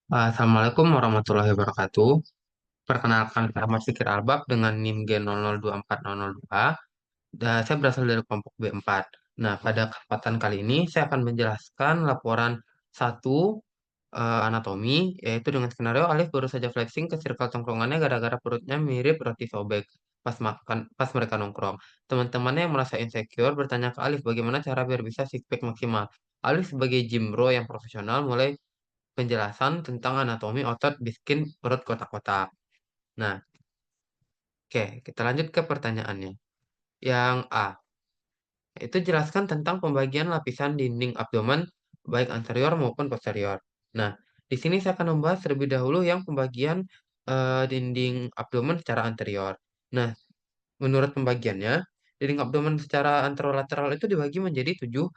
Assalamualaikum warahmatullahi wabarakatuh. Perkenalkan, saya Ahmad Fikri Albab dengan NIM G002402. Dan saya berasal dari kelompok B4. Nah, pada kesempatan kali ini saya akan menjelaskan laporan satu anatomi, yaitu dengan skenario Alif baru saja flexing ke circle tongkrongannya gara-gara perutnya mirip roti sobek pas mereka nongkrong. Teman-temannya yang merasa insecure bertanya ke Alif bagaimana cara biar bisa six pack maksimal. Alif sebagai gym bro yang profesional mulai penjelasan tentang anatomi otot biskin perut kotak-kotak. Nah, oke, kita lanjut ke pertanyaannya. Yang A, itu jelaskan tentang pembagian lapisan dinding abdomen baik anterior maupun posterior. Nah, di sini saya akan membahas terlebih dahulu yang pembagian dinding abdomen secara anterior. Nah, menurut pembagiannya, dinding abdomen secara anterolateral itu dibagi menjadi 7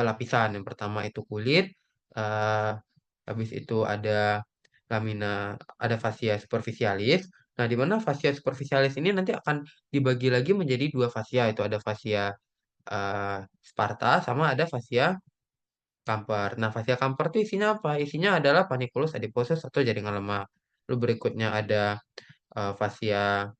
lapisan. Yang pertama itu kulit, eh, habis itu ada lamina, ada fascia superficialis. Nah, di mana fascia superficialis ini nanti akan dibagi lagi menjadi dua fascia, itu ada fascia Sparta sama ada fascia Camper. Nah, fascia Camper itu isinya apa? Isinya adalah panniculus adiposus atau jaringan lemak. Lalu berikutnya ada fascia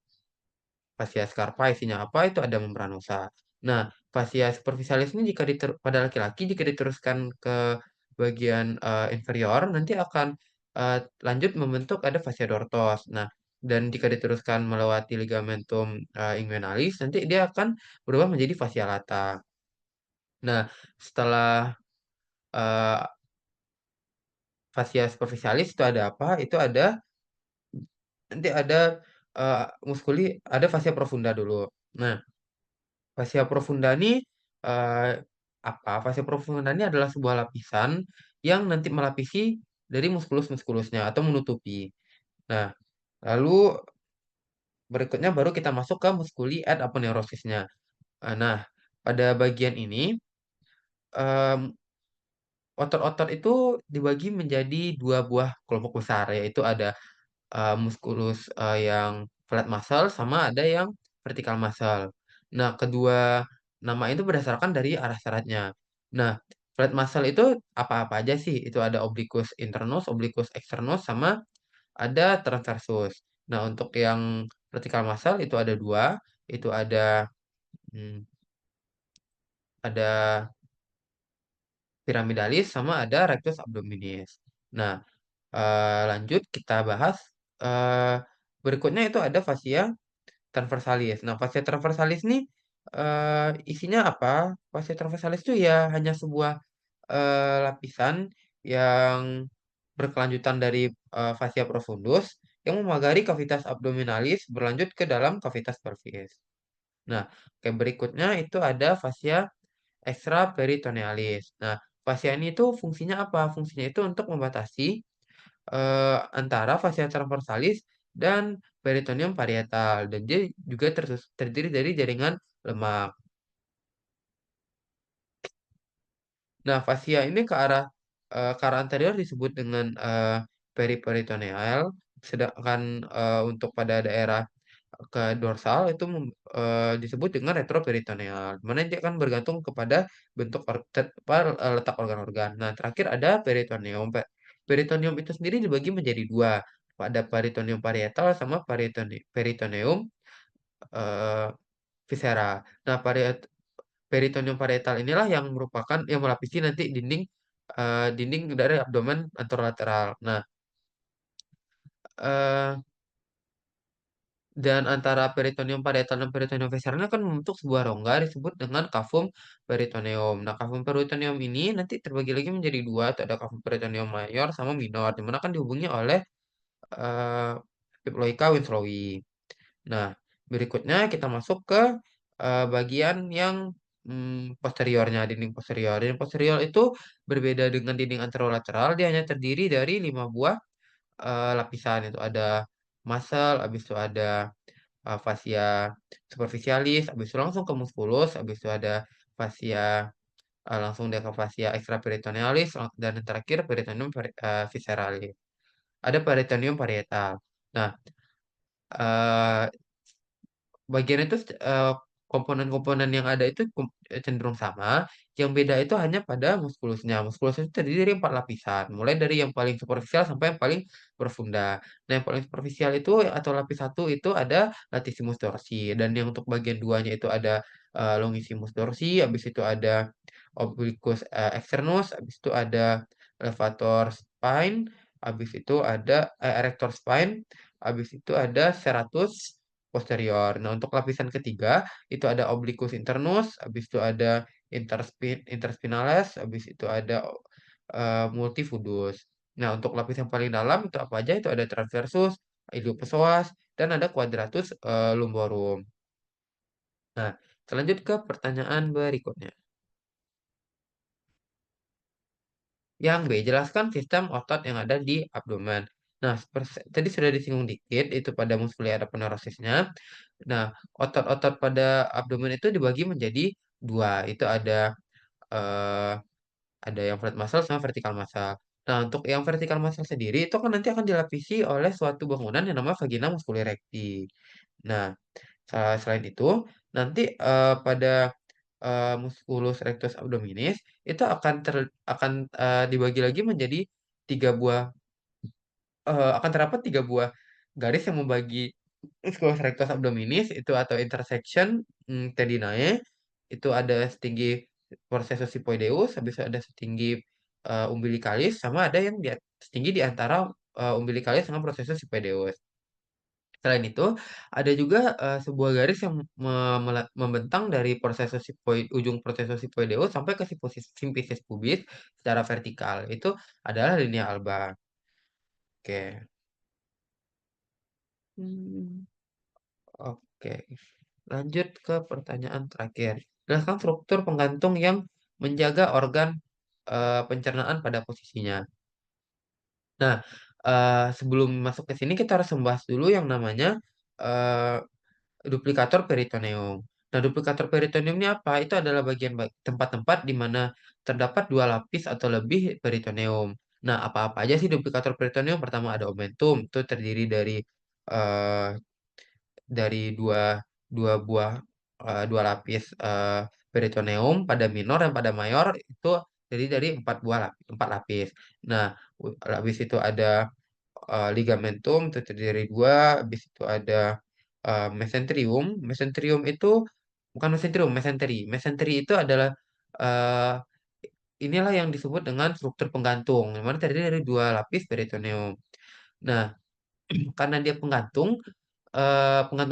fascia scarpa isinya apa? Itu ada membranosa. Nah, fascia superficialis ini pada laki-laki jika diteruskan ke bagian inferior nanti akan eh, lanjut membentuk ada fascia dortos. Nah, dan jika diteruskan melewati ligamentum inguinalis nanti dia akan berubah menjadi fascia lata. Nah, setelah eh, fascia superficialis itu ada apa? Itu ada nanti ada eh, muskuli, ada fascia profunda dulu. Nah, fascia profunda ini eh, apa? Fascia profunda ini adalah sebuah lapisan yang nanti melapisi dari muskulus-muskulusnya atau menutupi. Nah, lalu berikutnya baru kita masuk ke muskuli ad aponeurosisnya. Nah, pada bagian ini em, otot-otot itu dibagi menjadi dua buah kelompok besar, yaitu ada muskulus yang flat muscle sama ada yang vertical muscle. Nah, kedua nama itu berdasarkan dari arah syaratnya. Nah, flat muscle itu apa-apa aja sih? Itu ada obliquus internus, obliquus externus, sama ada transversus. Nah, untuk yang vertical muscle itu ada dua, itu hmm, ada pyramidalis sama ada rectus abdominis. Nah, lanjut kita bahas eh, berikutnya itu ada fascia transversalis. Nah, fascia transversalis nih isinya apa? Fascia transversalis itu ya hanya sebuah lapisan yang berkelanjutan dari fascia profundus yang memagari cavitas abdominalis berlanjut ke dalam cavitas pelvis. Nah, oke, berikutnya itu ada fascia extraperitonealis. Nah, fascia ini itu fungsinya apa? Fungsinya itu untuk membatasi antara fascia transversalis dan peritoneum parietal dan dia juga terdiri dari jaringan lemak. Nah, fascia ini ke arah anterior disebut dengan periperitoneal, sedangkan untuk pada daerah ke dorsal itu disebut dengan retroperitoneal. Mana dia akan bergantung kepada bentuk letak organ-organ. Nah, terakhir ada peritoneum. Peritoneum itu sendiri dibagi menjadi dua. Ada peritoneum parietal sama peritoneum eh, viscera. Nah, peritoneum parietal inilah yang merupakan yang melapisi nanti dinding dari abdomen anterolateral. Nah, eh, dan antara peritoneum parietal dan peritoneum visceral kan membentuk sebuah rongga disebut dengan cavum peritoneum. Nah, cavum peritoneum ini nanti terbagi lagi menjadi dua, tuh ada cavum peritoneum mayor sama minor, di mana kan dihubungi oleh eh Piploica winslowi. Nah, berikutnya kita masuk ke bagian yang posteriornya, dinding posterior. Dinding posterior itu berbeda dengan dinding anterolateral, dia hanya terdiri dari 5 buah lapisan. Itu ada muscle, habis itu ada fascia superficialis, habis itu langsung ke musculus, habis itu ada fascia langsung dia ke fascia extraperitonealis, dan yang terakhir peritoneum visceralis. Ada peritoneum parietal. Nah, eh, bagian itu komponen-komponen yang ada itu cenderung sama. Yang beda itu hanya pada muskulusnya. Muskulus itu terdiri dari 4 lapisan, mulai dari yang paling superficial sampai yang paling profunda. Nah, yang paling superficial itu atau lapis satu itu ada latissimus dorsi, dan yang untuk bagian duanya itu ada longissimus dorsi, habis itu ada obliquus externus, habis itu ada levator spine, habis itu ada erector spine, habis itu ada serratus posterior. Nah, untuk lapisan ketiga itu ada obliquus internus, habis itu ada interspinalis, habis itu ada multifidus. Nah, untuk lapis yang paling dalam itu apa aja? Itu ada transversus, iliopsoas, dan ada quadratus lumborum. Nah, selanjut ke pertanyaan berikutnya. Yang B, jelaskan sistem otot yang ada di abdomen. Nah, tadi sudah disinggung dikit itu pada musculi aponneurosisnya. Nah, otot-otot pada abdomen itu dibagi menjadi dua. Itu eh, ada yang flat muscle sama vertical muscle. Nah, untuk yang vertical muscle sendiri itu kan nanti akan dilapisi oleh suatu bangunan yang namanya vagina musculi recti. Nah, selain itu nanti pada musculus rectus abdominis itu akan dibagi lagi menjadi tiga buah akan terdapat tiga buah garis yang membagi musculus rectus abdominis itu atau intersection tendinae itu ada setinggi processus sipoideus, habis itu ada setinggi umbilicalis, sama ada yang setinggi di antara umbilicalis sama processus sipoideus. Selain itu, ada juga sebuah garis yang membentang dari ujung prosesus sipoideus sampai ke simfisis pubis secara vertikal. Itu adalah linea alba. Oke. Hmm, oke. Lanjut ke pertanyaan terakhir. Jelaskan struktur penggantung yang menjaga organ pencernaan pada posisinya. Nah, sebelum masuk ke sini kita harus membahas dulu yang namanya eh, duplikator peritoneum. Nah, duplikator peritoneum ini apa? Itu adalah bagian tempat-tempat di mana terdapat dua lapis atau lebih peritoneum. Nah, apa-apa aja sih duplikator peritoneum? Pertama ada omentum, itu terdiri eh, dari dua buah dua lapis peritoneum pada minor dan pada mayor itu dari empat lapis. Nah, lapis itu ada ligamentum itu terdiri dari dua, habis itu ada mesenterium. Mesenterium itu bukan mesenterium, mesenteri. Mesenteri itu adalah eh, inilah yang disebut dengan struktur penggantung, yang mana terdiri dari dua lapis peritoneum. Nah, karena dia penggantung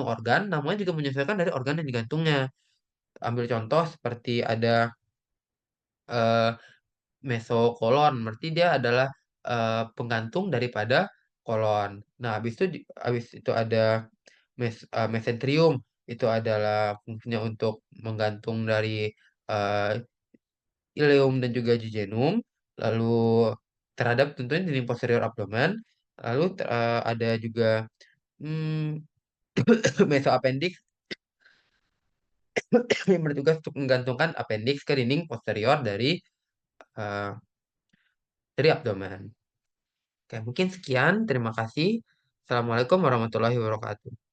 organ, namanya juga menyesuaikan dari organ yang digantungnya. Ambil contoh seperti ada eh, mesokolon, berarti dia adalah penggantung daripada kolon. Nah, habis itu ada mesenterium, itu adalah fungsinya untuk menggantung dari eh, ileum dan juga jejunum, lalu terhadap tentunya dinding posterior abdomen, lalu ada juga hmm, mesoappendix yang bertugas untuk menggantungkan appendix ke dinding posterior eh, dari abdomen. Oke, mungkin sekian. Terima kasih. Assalamualaikum warahmatullahi wabarakatuh.